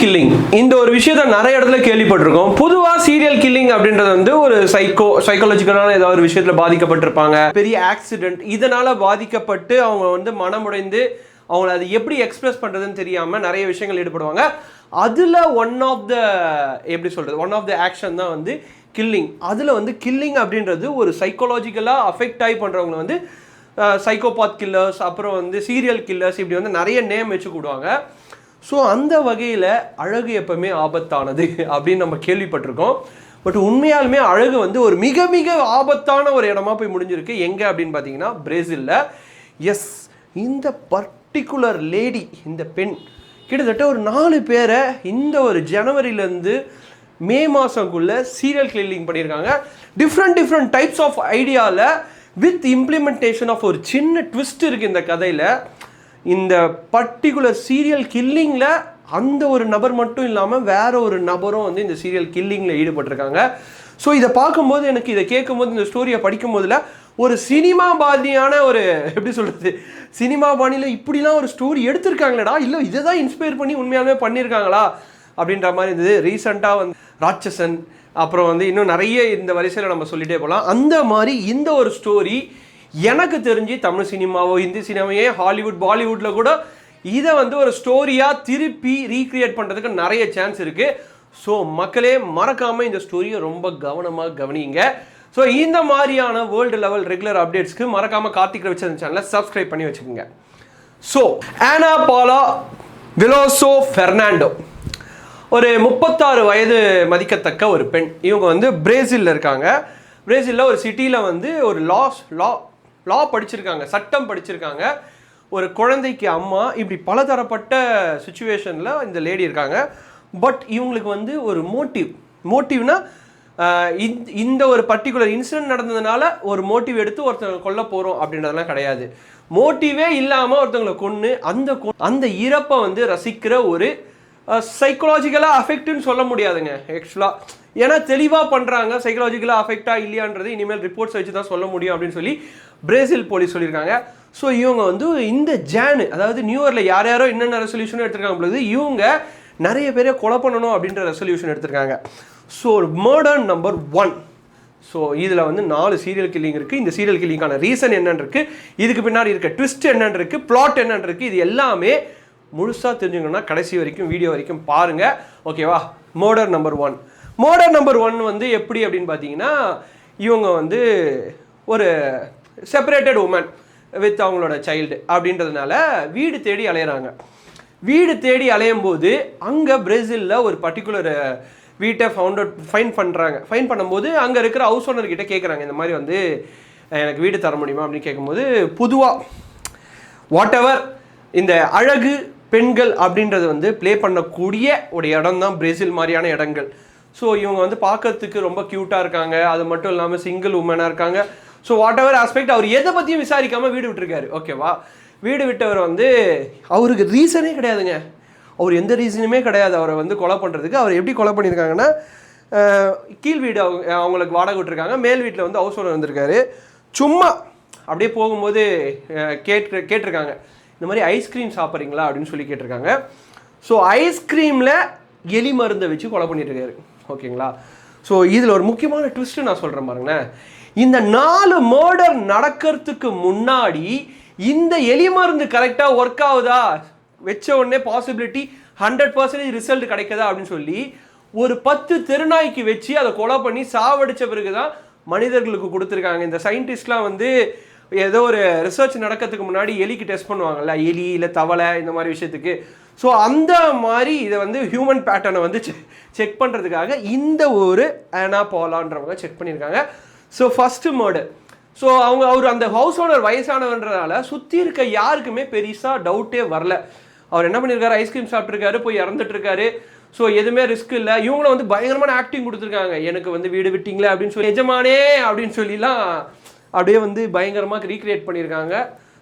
Killing இந்த ஒரு விஷயத்த நிறைய இடத்துல கேள்விப்பட்டிருக்கோம். பொதுவாக சீரியல் கில்லிங் அப்படின்றது வந்து ஒரு சைக்காலஜிக்கலான ஏதாவது ஒரு விஷயத்தில் பாதிக்கப்பட்டிருப்பாங்க. பெரிய ஆக்சிடென்ட் இதனால பாதிக்கப்பட்டு அவங்க வந்து மனமுடைந்து அவங்கள அது எப்படி எக்ஸ்பிரஸ் பண்ணுறதுன்னு தெரியாமல் நிறைய விஷயங்கள் ஈடுபடுவாங்க. அதில் ஒன் ஆஃப் த ஆக்ஷன் தான் வந்து கில்லிங். அதில் வந்து கில்லிங் அப்படின்றது ஒரு சைக்காலஜிக்கலாக அஃபெக்ட் ஆகி பண்ணுறவங்க வந்து சைக்கோபாத் கில்லர்ஸ், அப்புறம் வந்து சீரியல் கில்லர்ஸ், இப்படி வந்து நிறைய நேம் வச்சு கூடுவாங்க. ஸோ அந்த வகையில் அழகு எப்பவுமே ஆபத்தானது அப்படின்னு நம்ம கேள்விப்பட்டிருக்கோம். பட் உண்மையாலுமே அழகு வந்து ஒரு மிக மிக ஆபத்தான ஒரு இடமா போய் முடிஞ்சிருக்கு. எங்கே அப்படின்னு பார்த்தீங்கன்னா பிரேசிலில். எஸ், இந்த பர்டிகுலர் லேடி, இந்த பெண் கிட்டத்தட்ட ஒரு 4 பேரை இந்த ஒரு ஜனவரியிலேருந்து மே மாதங்குள்ளே சீரியல் கில்லிங் பண்ணியிருக்காங்க. டிஃப்ரெண்ட் டைப்ஸ் ஆஃப் ஐடியாவில் வித் இம்ப்ளிமெண்டேஷன் ஆஃப் ஒரு சின்ன ட்விஸ்ட் இருக்குது இந்த கதையில். இந்த பர்டிகுலர் சீரியல் கில்லிங்கில் அந்த ஒரு நபர் மட்டும் இல்லாமல் வேற ஒரு நபரும் வந்து இந்த சீரியல் கில்லிங்கில் ஈடுபட்டிருக்காங்க. ஸோ இதை பார்க்கும்போது எனக்கு இதை கேட்கும்போது இந்த ஸ்டோரியை படிக்கும் போதில் ஒரு சினிமா பாணியான ஒரு எப்படி சொல்கிறது, சினிமா பாணியில் இப்படிலாம் ஒரு ஸ்டோரி எடுத்திருக்காங்களேடா, இல்லை இதை தான் இன்ஸ்பயர் பண்ணி உண்மையாலுமே பண்ணியிருக்காங்களா அப்படின்ற மாதிரி இருந்தது. ரீசெண்டாக வந்து ராட்சசன், அப்புறம் வந்து இன்னும் நிறைய இந்த வரிசையில் நம்ம சொல்லிகிட்டே போகலாம். அந்த மாதிரி இந்த ஒரு ஸ்டோரி எனக்கு தெரிஞ்சு தமிழ் சினிமாவோ ஹிந்தி சினிமாவே ஹாலிவுட் பாலிவுட்டில் கூட இதை வந்து ஒரு ஸ்டோரியாக திருப்பி ரீக்ரியேட் பண்ணுறதுக்கு நிறைய சான்ஸ் இருக்குது. ஸோ மக்களே மறக்காமல் இந்த ஸ்டோரியை ரொம்ப கவனமாக கவனிங்க. ஸோ இந்த மாதிரியான வேர்ல்டு லெவல் ரெகுலர் அப்டேட்ஸ்க்கு மறக்காமல் கார்த்திக் ரவிச்சந்திரன் சேனலை சப்ஸ்கிரைப் பண்ணி வச்சுக்கோங்க. ஸோ ஆனா பாலா வெலோசோ பெர்னாண்டோ ஒரு 36 வயது மதிக்கத்தக்க ஒரு பெண். இவங்க வந்து பிரேசிலில் இருக்காங்க. பிரேசிலில் ஒரு சிட்டியில் வந்து ஒரு லா படிச்சிருக்காங்க, சட்டம் படிச்சிருக்காங்க. ஒரு குழந்தைக்கு அம்மா, இப்படி பலதரப்பட்ட சுச்சுவேஷனில் இந்த லேடி இருக்காங்க. பட் இவங்களுக்கு வந்து ஒரு மோட்டிவ்னா இந்த ஒரு பர்டிகுலர் இன்சிடென்ட் நடந்ததுனால ஒரு மோட்டிவ் எடுத்து ஒருத்தவங்க கொல்ல போகிறோம் அப்படின்றதெல்லாம் கிடையாது. மோட்டிவே இல்லாமல் ஒருத்தவங்களை கொன்று அந்த இறப்பை வந்து ரசிக்கிற ஒரு சைக்கலாஜிக்கலாக அஃபெக்ட்னு சொல்ல முடியாதுங்க ஆக்சுவலாக. ஏன்னா தெளிவாக பண்ணுறாங்க. சைக்கலாஜிக்கலாக அஃபெக்டாக இல்லையான்றது இனிமேல் ரிப்போர்ட்ஸ் வச்சு தான் சொல்ல முடியும் அப்படின்னு சொல்லி பிரேசில் போலீஸ் சொல்லியிருக்காங்க. ஸோ இவங்க வந்து இந்த அதாவது நியூ இயரில் யாரோ என்னென்ன ரெசல்யூஷனும் எடுத்திருக்காங்க பொழுது இவங்க நிறைய பேரை கொலை பண்ணணும் அப்படின்ற ரெசல்யூஷன் எடுத்திருக்காங்க. So murder number 1. ஸோ இதில் வந்து 4 சீரியல் கில்லிங் இருக்குது. இந்த சீரியல் கில்லிங்கான ரீசன் என்னன்னு இருக்குது, இதுக்கு பின்னாடி இருக்க ட்விஸ்ட் என்னன்னு இருக்குது, பிளாட் என்னன்னு இருக்குது, இது எல்லாமே முழுசாக தெரிஞ்சுக்கணும்னா கடைசி வரைக்கும் வீடியோ வரைக்கும் பாருங்கள். ஓகேவா? மர்டர் நம்பர் 1 வந்து எப்படி அப்படின்னு பார்த்தீங்கன்னா, இவங்க வந்து ஒரு செப்பரேட்டட் உமன் வித் அவங்களோட சைல்டு அப்படின்றதுனால வீடு தேடி அலையிறாங்க. வீடு தேடி அலையும் போது அங்கே பிரேசிலில் ஒரு பர்டிகுலர் வீட்டை ஃபைன் பண்ணும்போது அங்கே இருக்கிற ஹவுஸ் ஓனர்கிட்ட கேட்குறாங்க, இந்த மாதிரி வந்து எனக்கு வீடு தர முடியுமா அப்படின்னு கேட்கும்போது, பொதுவாக வாட் எவர் இந்த அழகு பெண்கள் அப்படின்றது வந்து ப்ளே பண்ணக்கூடிய ஒரு இடம் தான் பிரேசில் மாதிரியான இடங்கள். ஸோ இவங்க வந்து பார்க்கறதுக்கு ரொம்ப க்யூட்டாக இருக்காங்க. அது மட்டும் இல்லாமல் சிங்கிள் உமனாக இருக்காங்க. ஸோ வாட் எவர் ஆஸ்பெக்ட் அவர் எதை பற்றியும் விசாரிக்காமல் வீடு விட்டுருக்காரு. ஓகேவா? வீடு விட்டவர் வந்து அவருக்கு ரீசனே கிடையாதுங்க. அவர் எந்த ரீசனுமே கிடையாது அவரை வந்து கொலை பண்ணுறதுக்கு. அவர் எப்படி கொலை பண்ணியிருக்காங்கன்னா, கீழ் வீடு அவங்களுக்கு வாடகை விட்டுருக்காங்க, மேல் வீட்டில் வந்து ஹவுஸ் ஓனர் வந்திருக்காரு. சும்மா அப்படியே போகும்போது கேட்டிருக்காங்க, இந்த மாதிரி ஐஸ்கிரீம் சாப்பிட்றீங்களா அப்படின்னு சொல்லி கேட்டிருக்காங்க. ஸோ ஐஸ்கிரீமில் எலி மருந்தை வச்சு கொலை பண்ணிட்டுருக்காரு. ஓகேங்களா? ஸோ இதில் ஒரு முக்கியமான ட்விஸ்ட்டு நான் சொல்கிறேன் பாருங்களேன். இந்த 4 மர்டர் நடக்கிறதுக்கு முன்னாடி இந்த எலி மருந்து கரெக்டாக ஒர்க் ஆகுதா, வச்ச உடனே பாசிபிலிட்டி 100% ரிசல்ட் கிடைக்குதா அப்படின்னு சொல்லி ஒரு 10 தெருநாய்க்கு வச்சு அதை கொலை பண்ணி சாவடித்த பிறகு தான் மனிதர்களுக்கு கொடுத்துருக்காங்க. இந்த சயின்டிஸ்ட்லாம் வந்து ஏதோ ஒரு ரிசர்ச் நடக்கிறதுக்கு முன்னாடி எலிக்கு டெஸ்ட் பண்ணுவாங்கல்ல, எலி இல்லை தவளை இந்த மாதிரி விஷயத்துக்கு. ஸோ அந்த மாதிரி இதை வந்து ஹியூமன் பேட்டர்னை வந்து செக் பண்ணுறதுக்காக இந்த ஒரு ஆனா பாலான்றவங்க செக் பண்ணியிருக்காங்க. So first murder. ஸோ அவர் அந்த ஹவுஸ் ஓனர் வயசானவன்றதால சுற்றி இருக்க யாருக்குமே பெருசாக டவுட்டே வரல. அவர் என்ன பண்ணியிருக்காரு, ஐஸ்கிரீம் சாப்பிட்ருக்காரு, போய் இறந்துட்டுருக்காரு. ஸோ எதுவுமே ரிஸ்க் இல்லை. இவங்கள வந்து பயங்கரமான ஆக்டிங் கொடுத்துருக்காங்க, எனக்கு வந்து வீடு விட்டீங்களே அப்படின்னு சொல்லி எஜமானே அப்படின்னு சொல்லிலாம் அப்படியே வந்து பயங்கரமாக ரீக்ரியேட் பண்ணியிருக்காங்க.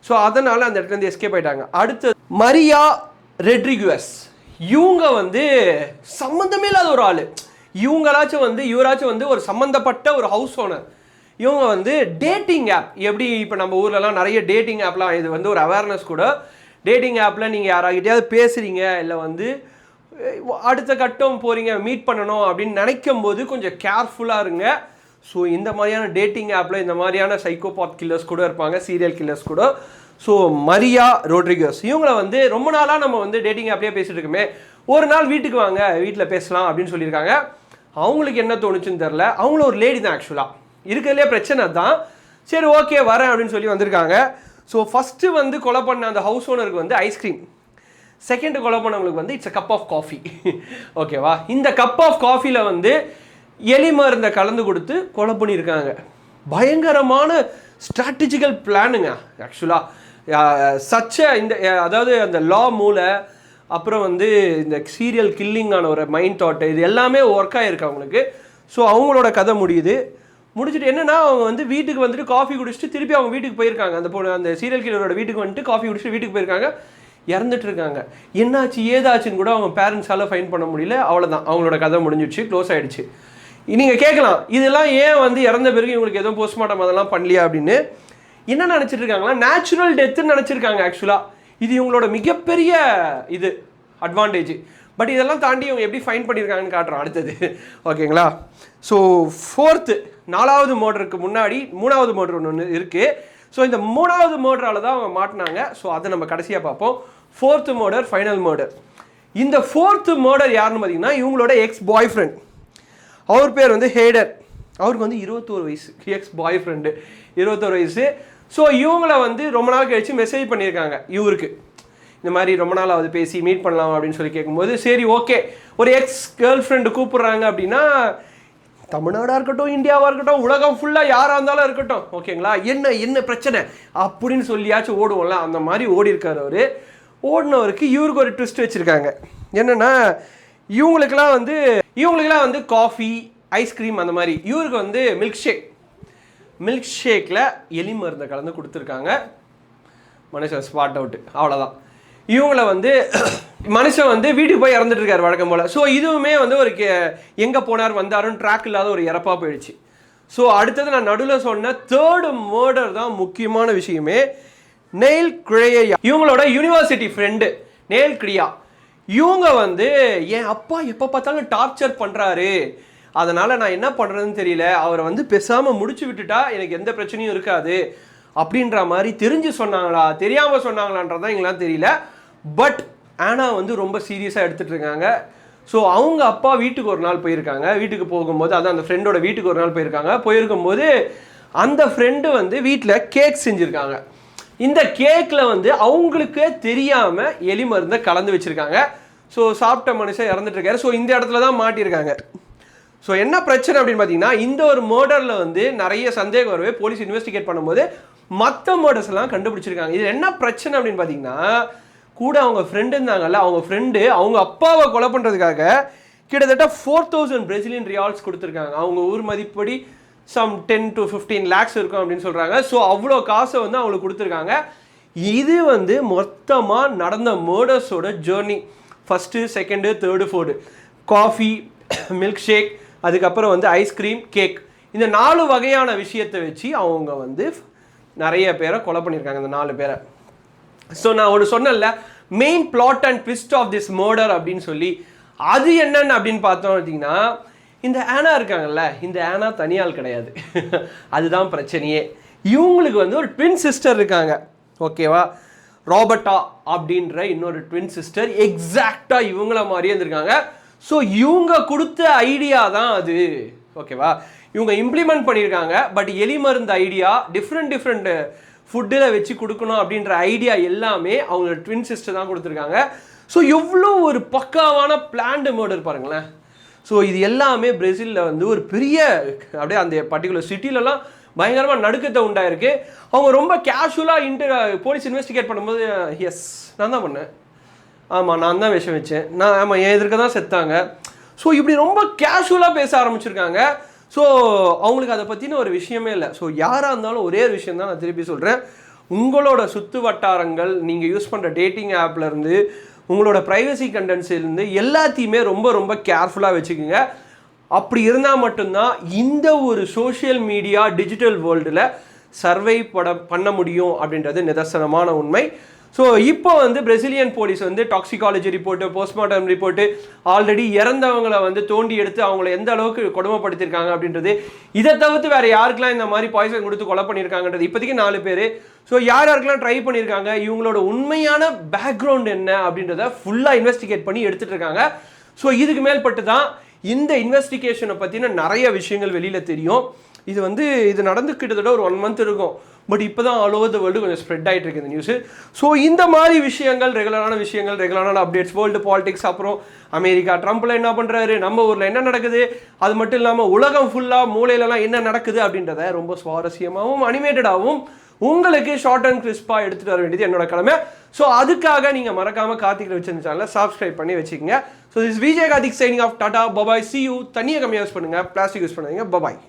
ஸோ அதனால் அந்த இடத்துலேருந்து எஸ்கேப் ஆகிட்டாங்க. அடுத்து மரியா ரெட்ரிகுவஸ். இவங்க வந்து சம்மந்தமே இல்லாத ஒரு ஆள். இவராச்சும் வந்து ஒரு சம்மந்தப்பட்ட ஒரு ஹவுஸ் ஓனர். இவங்க வந்து டேட்டிங் ஆப், எப்படி இப்போ நம்ம ஊர்லலாம் நிறைய டேட்டிங் ஆப்லாம், இது வந்து ஒரு அவேர்னஸ் கூட. டேட்டிங் ஆப்பில் நீங்கள் யாராகிட்டையாவது பேசுகிறீங்க, இல்லை வந்து அடுத்த கட்டம் போகிறீங்க, மீட் பண்ணணும் அப்படின்னு நினைக்கும் போது கொஞ்சம் கேர்ஃபுல்லாக இருங்க. ஸோ இந்த மாதிரியான டேட்டிங் ஆப்பில் இந்த மாதிரியான சைக்கோபாத் கில்லர்ஸ் கூட இருப்பாங்க, சீரியல் கில்லர்ஸ் கூட. ஸோ மரியா ரோட்ரிகஸ் இவங்கள வந்து ரொம்ப நாளாக நம்ம வந்து டேட்டிங் ஆப்லேயே பேசிகிட்டு இருக்கோமே, ஒரு நாள் வீட்டுக்கு வாங்க, வீட்டில் பேசலாம் அப்படின்னு சொல்லியிருக்காங்க. அவங்களுக்கு என்ன தோணுச்சுன்னு தெரில. அவங்களும் ஒரு லேடி தான் ஆக்சுவலாக, இருக்கிறதுலே பிரச்சனை தான். சரி ஓகே வரேன் அப்படின்னு சொல்லி வந்திருக்காங்க. ஸோ ஃபஸ்ட்டு வந்து கொலை பண்ண அந்த ஹவுஸ் ஓனருக்கு வந்து ஐஸ்கிரீம், செகண்ட் கொலை பண்ணவங்களுக்கு வந்து it's a cup of coffee. ஓகேவா, இந்த கப் ஆஃப் காஃபியில் வந்து எலி மருந்தை கலந்து கொடுத்து கொலை பண்ணியிருக்காங்க. பயங்கரமான ஸ்ட்ராட்டஜிக்கல் பிளானுங்க ஆக்சுவலாக. இந்த அதாவது அந்த லா மூளை, அப்புறம் வந்து இந்த சீரியல் கில்லிங்கான ஒரு மைண்ட் தாட்டு, இது எல்லாமே ஒர்க் ஆகிருக்கு அவங்களுக்கு. ஸோ அவங்களோட கதை முடிச்சுட்டு என்னென்னா, அவங்க வந்து வீட்டுக்கு வந்துட்டு காஃபி குடிச்சிட்டு திருப்பி அவங்க வீட்டுக்கு போயிருக்காங்க. அந்த சீரியல் கில்லரோட வீட்டுக்கு வந்துட்டு காஃபி குடிச்சிட்டு வீட்டுக்கு போயிருக்காங்க, இறந்துட்டு இருக்காங்க. என்னாச்சு ஏதாச்சுன்னு கூட அவங்க பேரண்ட்ஸால் ஃபைன் பண்ண முடியல. அவ்வளோதான், அவங்களோட கதை முடிஞ்சிடுச்சு, க்ளோஸ் ஆகிடுச்சு. நீங்கள் கேட்கலாம், இதெல்லாம் ஏன் வந்து இறந்த பிறகு இவங்களுக்கு எதுவும் போஸ்ட்மார்ட்டம் அதெல்லாம் பண்ணலையா அப்படின்னு. என்ன நினச்சிட்டு இருக்காங்களா, நேச்சுரல் டெத்துன்னு நினச்சிருக்காங்க ஆக்சுவலாக. இது இவங்களோட மிகப்பெரிய இது அட்வான்டேஜ். பட் இதெல்லாம் தாண்டி இவங்க எப்படி ஃபைன் பண்ணியிருக்காங்கன்னு காட்டுறோம் அடுத்தது. ஓகேங்களா. ஸோ நாலாவது மர்டருக்கு முன்னாடி மூணாவது மர்டர் ஒன்று இருக்குது. ஸோ இந்த மூணாவது மர்டரால் தான் அவங்க மாட்டினாங்க. ஸோ அதை நம்ம கடைசியாக பார்ப்போம். Fourth murder, final murder. இந்த ஃபோர்த்து மர்டர் யாருன்னு பார்த்தீங்கன்னா, இவங்களோட எக்ஸ் பாய் ஃப்ரெண்ட். அவர் பேர் வந்து ஹேடர். அவருக்கு வந்து 21 வயசு. எக்ஸ் பாய் ஃப்ரெண்டு 21 வயசு. ஸோ இவங்கள வந்து ரொம்ப நாள் கழிச்சு மெசேஜ் பண்ணியிருக்காங்க இவருக்கு, இந்த மாதிரி ரொம்ப நாள் ஆகுது பேசி மீட் பண்ணலாம் அப்படின்னு சொல்லி கேட்கும்போது, சரி ஓகே ஒரு எக்ஸ் கேர்ள் ஃப்ரெண்டு கூப்பிட்றாங்க அப்படின்னா, தமிழ்நாடாக இருக்கட்டும், இந்தியாவாக இருக்கட்டும், உலகம் ஃபுல்லாக யாராக இருந்தாலும் இருக்கட்டும், ஓகேங்களா, என்ன பிரச்சனை அப்படின்னு சொல்லியாச்சும் ஓடுவோம்ல, அந்த மாதிரி ஓடி இருக்கார் அவர். ஓடினவருக்கு இவருக்கு ஒரு ட்விஸ்ட் வச்சுருக்காங்க. என்னென்னா, இவங்களுக்கெல்லாம் வந்து காஃபி, ஐஸ்கிரீம் அந்த மாதிரி, இவருக்கு வந்து மில்க் ஷேக்கில் எலி மருந்தை கலந்து கொடுத்துருக்காங்க. மனுஷன் ஸ்பாட் அவுட்டு, அவ்வளோதான். இவங்கள வந்து மனுஷன் வந்து வீட்டுக்கு போய் இறந்துட்டு இருக்காரு வழக்கம் போல். ஸோ இதுவுமே வந்து ஒரு எங்கே போனார் வந்தாருன்னு ட்ராக் இல்லாத ஒரு இறப்பாக போயிடுச்சு. ஸோ அடுத்தது நான் நடுவில் சொன்ன தேர்டு மர்டர் தான் முக்கியமான விஷயமே. நெயில் கிரியா, இவங்களோட யூனிவர்சிட்டி ஃப்ரெண்டு நெயில் கிரியா. இவங்க வந்து என் அப்பா எப்போ பார்த்தாலும் டார்ச்சர் பண்ணுறாரு, அதனால் நான் என்ன பண்ணுறதுன்னு தெரியல, அவரை வந்து பேசாமல் முடிச்சு விட்டுட்டா எனக்கு எந்த பிரச்சனையும் இருக்காது அப்படின்ற மாதிரி தெரிஞ்சு சொன்னாங்களா தெரியாமல் சொன்னாங்களான்றதான் எங்களாம் தெரியல. பட் ஆனால் வந்து ரொம்ப சீரியஸாக எடுத்துகிட்டு இருக்காங்க. ஸோ அவங்க அப்பா வீட்டுக்கு ஒரு நாள் போயிருக்காங்க. வீட்டுக்கு போகும்போது, அதான் அந்த ஃப்ரெண்டோட வீட்டுக்கு ஒரு நாள் போயிருக்கும்போது அந்த ஃப்ரெண்டு வந்து வீட்டில் கேக் செஞ்சுருக்காங்க. இந்த கேக்கில் வந்து அவங்களுக்கே தெரியாமல் எலி மருந்தை கலந்து வச்சுருக்காங்க. ஸோ சாப்பிட்ட மனுஷன் இறந்துட்டுருக்காரு. ஸோ இந்த இடத்துல தான் மாட்டியிருக்காங்க. ஸோ என்ன பிரச்சனை அப்படின்னு பார்த்தீங்கன்னா, இந்த ஒரு மர்டரில் வந்து நிறைய சந்தேகம் வரவே போலீஸ் இன்வெஸ்டிகேட் பண்ணும்போது மற்ற மர்டர்ஸ் எல்லாம் கண்டுபிடிச்சிருக்காங்க. இது என்ன பிரச்சனை அப்படின்னு பார்த்தீங்கன்னா, கூட அவங்க ஃப்ரெண்டு இருந்தாங்கல்ல, அவங்க ஃப்ரெண்டு அவங்க அப்பாவை கொலை பண்ணுறதுக்காக கிட்டத்தட்ட 4000 பிரேசிலியன் ரியால்ஸ் கொடுத்துருக்காங்க. அவங்க ஊர் மதிப்படி சம் 10 to 15 lakhs இருக்கும் அப்படின்னு சொல்கிறாங்க. ஸோ அவ்வளோ காசை வந்து அவங்களுக்கு கொடுத்துருக்காங்க. இது வந்து மொத்தமாக நடந்த மர்டர்ஸோட journey. First, second, third, fourth, coffee, milk shake, அதுக்கப்புறம் வந்து ஐஸ்கிரீம், கேக், இந்த 4 வகையான விஷயத்தை வச்சு அவங்க வந்து நிறைய பேரை கொலை பண்ணியிருக்காங்க, இந்த 4 பேரை. ஸோ நான் ஒன்று சொன்னேன்ல, main plot and twist of this murder அப்படின்னு சொல்லி, அது என்னன்னு அப்படின்னு பார்த்தோம் அப்படின்னா, இந்த ஆனா இருக்காங்கல்ல, இந்த ஆனா தனியால் கிடையாது. அதுதான் பிரச்சனையே. இவங்களுக்கு வந்து ஒரு ட்வின் சிஸ்டர் இருக்காங்க, ஓகேவா. ராபர்ட்டா அப்படின்ற இன்னொரு ட்வின் சிஸ்டர் எக்ஸாக்டாக இவங்கள மாதிரியே இருந்திருக்காங்க. ஸோ இவங்க கொடுத்த ஐடியா தான் அது, ஓகேவா. இவங்க இம்ப்ளிமெண்ட் பண்ணியிருக்காங்க. பட் எலி மருந்து ஐடியா, டிஃப்ரெண்ட் ஃபுட்டில் வச்சு கொடுக்கணும் அப்படின்ற ஐடியா எல்லாமே அவங்களோட ட்வின் சிஸ்டர் தான் கொடுத்துருக்காங்க. ஸோ எவ்வளோ ஒரு பக்காவான பிளான்டு மர்டர் பாருங்களேன். ஸோ இது எல்லாமே பிரேசிலில் வந்து ஒரு பெரிய அப்படியே அந்த பர்டிகுலர் சிட்டிலலாம் பயங்கரமாக நடுக்கத்தை உண்டாயிருக்கு. அவங்க ரொம்ப கேஷுவலாக போலீஸ் இன்வெஸ்டிகேட் பண்ணும்போது, எஸ் நான் தான் பண்ணேன், ஆமாம் நான் தான் விஷம் வச்சேன், ஆமாம் என் எதிர்க்க தான் செத்தாங்க. ஸோ இப்படி ரொம்ப கேஷுவலாக பேச ஆரம்பிச்சிருக்காங்க. ஸோ அவங்களுக்கு அதை பற்றின ஒரு விஷயமே இல்லை. ஸோ யாராக இருந்தாலும் ஒரே ஒரு விஷயம் தான் நான் திருப்பி சொல்கிறேன், உங்களோட சுற்று வட்டாரங்கள், நீங்கள் யூஸ் பண்ணுற டேட்டிங் ஆப்லேருந்து, உங்களோட ப்ரைவசி கண்டென்ட்ஸ்லேருந்து எல்லாத்தையுமே ரொம்ப ரொம்ப கேர்ஃபுல்லாக வச்சுக்கோங்க. அப்படி இருந்தால் மட்டும்தான் இந்த ஒரு சோஷியல் மீடியா டிஜிட்டல் வேர்ல்டில் சர்வை பண்ண முடியும் அப்படின்றது நிதர்சனமான உண்மை. ஸோ இப்போ வந்து பிரசிலியன் போலீஸ் வந்து toxicology report, postmortem report, already இறந்தவங்களை வந்து தோண்டி எடுத்து அவங்கள எந்த அளவுக்கு கொடுமைப்படுத்திருக்காங்க அப்படின்றது, இதை தவிர்த்து வேற யாருக்கெல்லாம் இந்த மாதிரி பாய்சன் கொடுத்து கொலை பண்ணியிருக்காங்கன்றது இப்போதைக்கு 4 பேர். ஸோ யார் யாருக்கெல்லாம் ட்ரை பண்ணியிருக்காங்க, இவங்களோட உண்மையான பேக்ரவுண்ட் என்ன அப்படின்றத ஃபுல்லாக இன்வெஸ்டிகேட் பண்ணி எடுத்துட்டு இருக்காங்க. ஸோ இதுக்கு மேல்பட்டு தான் இந்த இன்வெஸ்டிகேஷனை பற்றின நிறைய விஷயங்கள் வெளியில் தெரியும். இது நடந்து கிட்டத்தட்ட ஒரு 1 month இருக்கும். பட் இப்போ தான் ஆல் ஓவர் த வேர்ல்டு கொஞ்சம் ஸ்ப்ரெட் ஆகிட்டு இருக்கு இந்த நியூஸு. ஸோ இந்த மாதிரி விஷயங்கள், ரெகுலரான அப்டேட்ஸ், வேர்ல்டு பாலிடிக்ஸ், அப்புறம் அமெரிக்கா ட்ரம்ப்ல என்ன பண்ணுறாரு, நம்ம ஊரில் என்ன நடக்குது, அது மட்டும் இல்லாமல் உலகம் ஃபுல்லாக மூலையிலலாம் என்ன நடக்குது அப்படின்றத ரொம்ப சுவாரஸ்யமாகவும் அனிமேட்டடாகவும் உங்களுக்கு ஷார்ட் அண்ட் கிறிஸ்பாக எடுத்துகிட்டு வர வேண்டியது என்னோட கடமை. ஸோ அதுக்காக நீங்கள் மறக்காமல் கார்த்திக் ரவிச்சந்திரன் சேனலை சப்ஸ்கிரைப் பண்ணி வச்சுக்கோங்க. So this Vijay Karthik signing off Tata bye bye, C you. தண்ணியை கம்மியாக யூஸ் பண்ணுங்கள், பிளாஸ்டிக் யூஸ் பண்ணாதீங்க. பபாய்.